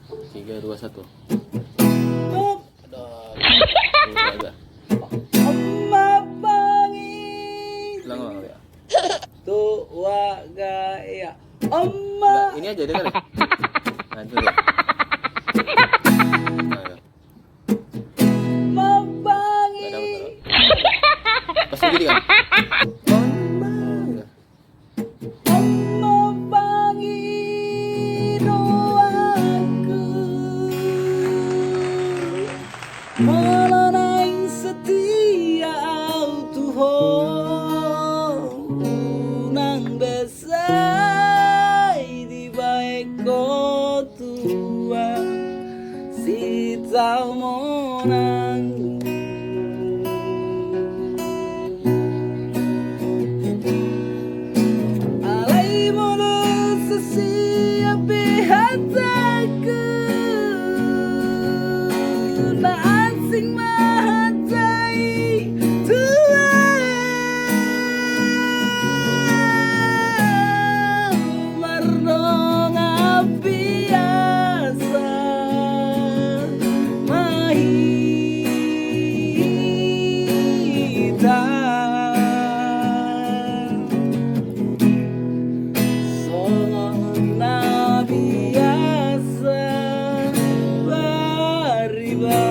3, 2, 1. Ulang ya. Tua gaya Ini aja dengar ya. Nah, itu deh. Pas begini kan. Mengenai setia Tuhan nang besar di baik kau tua si tahu monang alai mulut sesiap hataku na asing mahatai Tuhan merdong biasa mahita songon na biasa bariba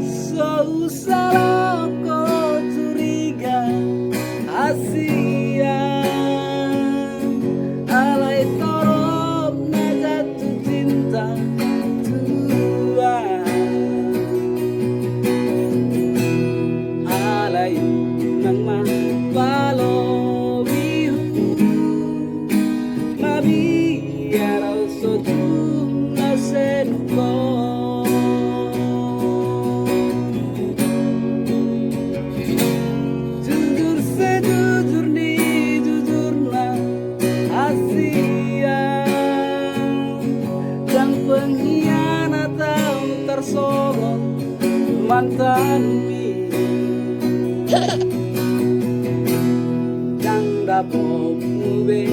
so salah kau curiga Asia alai torop na jatuh cinta tua alai nang mapalobihu mabiara sotu na senuko jujur sejujur ni jujurna Asia dan pengkhianat tersorot mantan yang dapat mube